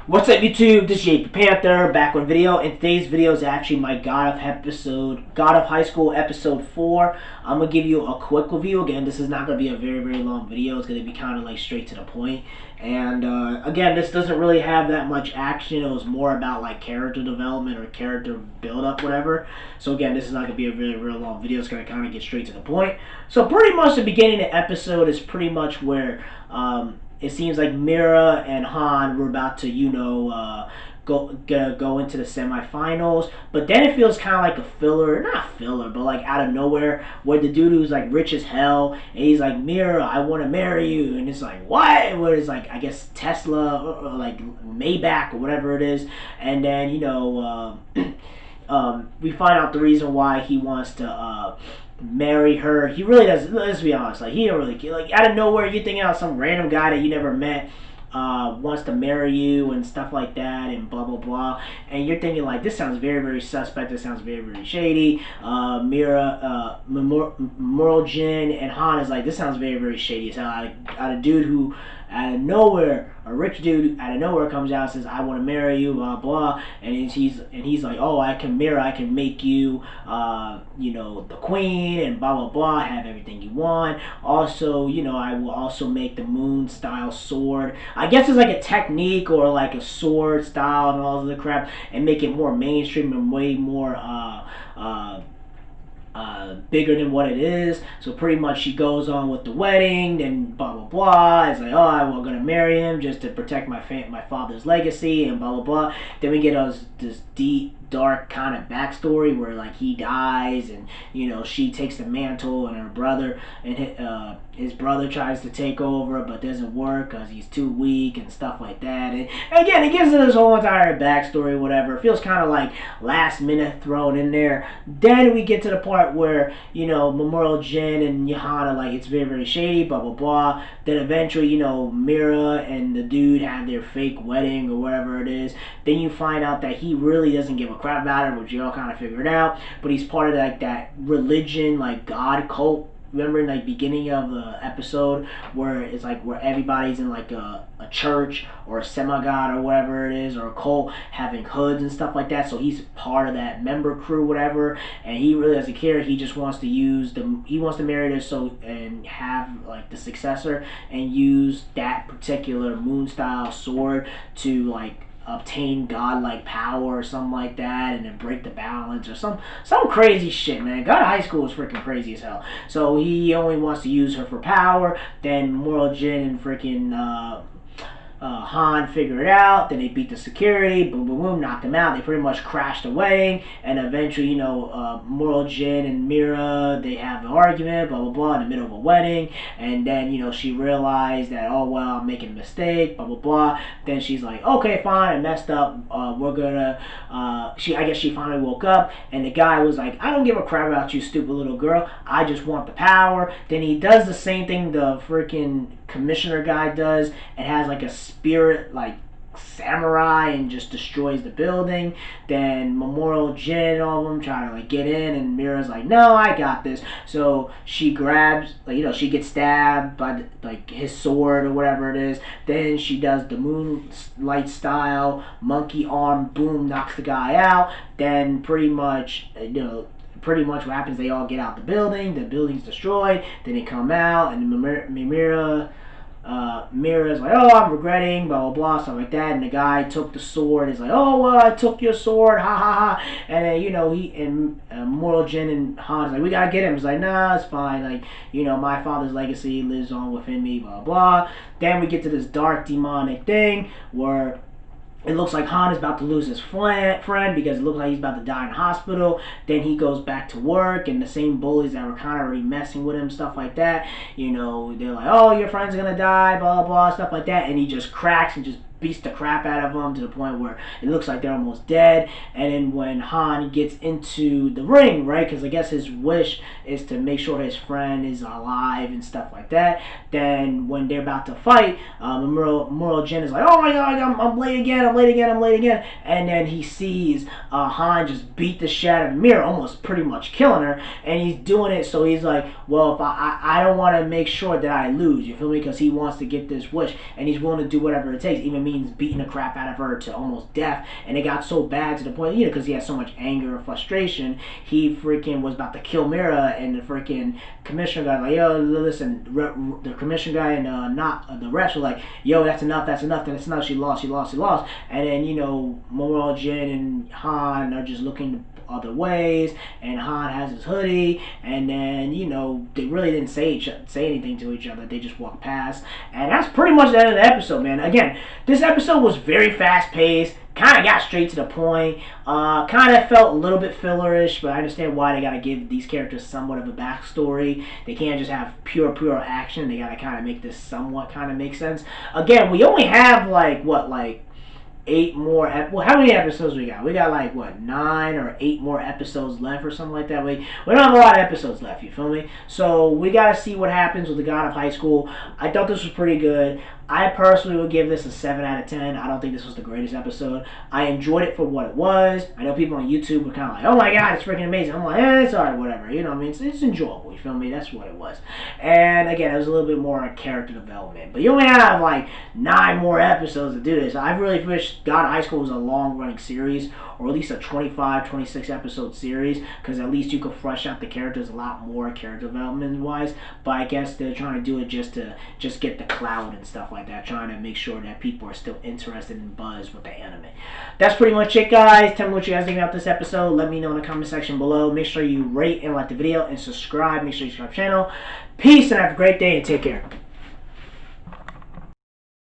What's up, YouTube? This is JP Panther back with a video, and today's video is actually my God of High School episode 4. I'm gonna give you a quick review. Again, this is not gonna be a very long video. It's gonna be kind of like straight to the point. And again, this doesn't really have that much action. It was more about like character development or character build up, whatever. So again, this is not gonna be a very long video. It's gonna kind of get straight to the point. So pretty much the beginning of the episode is pretty much where it seems like Mira and Han were about to, go into the semifinals, but then it feels kind of like a filler, not filler, but like out of nowhere, where the dude who's like rich as hell, and he's like, Mira, I want to marry you, and it's like, what? Where it's like, I guess Tesla or like Maybach or whatever it is, and then we find out the reason why he wants to marry her. He really doesn't. Let's be honest. Like, he don't really care. Like, out of nowhere, you're thinking out some random guy that you never met wants to marry you and stuff like that and blah blah blah, and you're thinking like, this sounds very suspect. This sounds very shady. Moral Jin and Han is like, this sounds very shady as hell. Out of dude who out of nowhere, a rich dude out of nowhere comes out and says, I want to marry you, blah blah, and he's like, oh, I can make you the queen and blah blah blah, have everything you want. Also, I will also make the moon style sword. I guess it's like a technique or like a sword style and all of the crap, and make it more mainstream and way more bigger than what it is. So pretty much she goes on with the wedding, then blah blah blah. It's like, oh, I'm gonna marry him just to protect my father's legacy and blah blah blah. Then we get this deep, dark kind of backstory where like he dies, and she takes the mantle, and her brother and his brother tries to take over, but doesn't work because he's too weak and stuff like that. And again, it gives us this whole entire backstory, whatever. It feels kind of like last minute thrown in there. Then we get to the part where Memorial Jin and Han are like, it's very shady, blah blah blah. Then eventually, Mira and the dude have their fake wedding or whatever it is. Then you find out that he really doesn't give a crap about it, which you all kind of figured out. But he's part of like that religion, like God cult. Remember in like beginning of the episode where it's like where everybody's in like a church or a semi-god or whatever it is, or a cult, having hoods and stuff like that. So he's part of that member crew, whatever, and he really doesn't care. He just wants to he wants to marry this and have like the successor, and use that particular moon style sword to like obtain godlike power or something like that, and then break the balance or some crazy shit, man. God of High School is freaking crazy as hell. So he only wants to use her for power. Then Moral Jin and freaking Han figure it out. Then they beat the security, boom, knocked them out. They pretty much crashed the wedding, and eventually, Moral Jin and Mira, they have an argument, blah blah blah, in the middle of a wedding, and then she realized that, oh well, I'm making a mistake, blah blah blah. Then she's like, okay, fine, I messed up. We're gonna. I guess she finally woke up, and the guy was like, I don't give a crap about you, stupid little girl. I just want the power. Then he does the same thing the freaking commissioner guy does, and has like a spirit like samurai, and just destroys the building. Then Memorial Jin and all of them try to like get in, and Mira's like, no, I got this. So she grabs, like, she gets stabbed by like his sword or whatever it is. Then she does the moonlight style monkey arm, boom, knocks the guy out. Then pretty much what happens, they all get out the building's destroyed. Then they come out, and Mira's like, oh, I'm regretting, blah blah blah, stuff like that. And the guy took the sword. He's like, oh well, I took your sword, ha ha ha. And then he and Moral Jin and Han's like, we gotta get him. He's like, nah, it's fine. Like, my father's legacy lives on within me, blah blah. Then we get to this dark demonic thing where it looks like Han is about to lose his friend, because it looks like he's about to die in the hospital. Then he goes back to work, and the same bullies that were kind of already messing with him, stuff like that, they're like, oh, your friend's gonna die, blah blah, stuff like that. And he just cracks and just beats the crap out of them to the point where it looks like they're almost dead. And then when Han gets into the ring, right, because I guess his wish is to make sure his friend is alive and stuff like that, then when they're about to fight, Moral Jin is like, oh my god, I'm late again, and then he sees Han just beat the shit out of Mira, almost pretty much killing her, and he's doing it, so he's like, well, if I don't want to make sure that I lose, you feel me, because he wants to get this wish, and he's willing to do whatever it takes, even me Queen's beating the crap out of her to almost death, and it got so bad to the point, because he had so much anger and frustration, he freaking was about to kill Mira, and the freaking commissioner guy was like, yo, listen, the commissioner guy and not the rest were like, yo, that's enough, that's enough, she lost, and then, Moral, Jin, and Han are just looking other ways, and Han has his hoodie, and then they really didn't say anything to each other. They just walked past, and that's pretty much the end of the episode, man. Again, this episode was very fast paced. Kind of got straight to the point. Kind of felt a little bit fillerish, but I understand why they got to give these characters somewhat of a backstory. They can't just have pure action. They got to kind of make this somewhat kind of make sense. Again, we only have like 8 more. Well, how many episodes we got? We got 9 or 8 more episodes left or something like that. We don't have a lot of episodes left. You feel me? So we gotta see what happens with the God of High School. I thought this was pretty good. I personally would give this a 7 out of 10. I don't think this was the greatest episode. I enjoyed it for what it was. I know people on YouTube were kind of like, oh my god, it's freaking amazing. I'm like, it's alright, whatever. You know what I mean? It's enjoyable. You feel me? That's what it was. And again, it was a little bit more character development. But you only have 9 more episodes to do this. I really wish God of High School was a long running series, or at least a 25, 26 episode series, because at least you could flesh out the characters a lot more character development wise. But I guess they're trying to do it just to get the clout and stuff like that, trying to make sure that people are still interested in buzz with the anime. That's pretty much it, guys. Tell me what you guys think about this episode. Let me know in the comment section below. Make sure you rate and like the video and subscribe. Make sure you subscribe to the channel. Peace, and have a great day, and take care.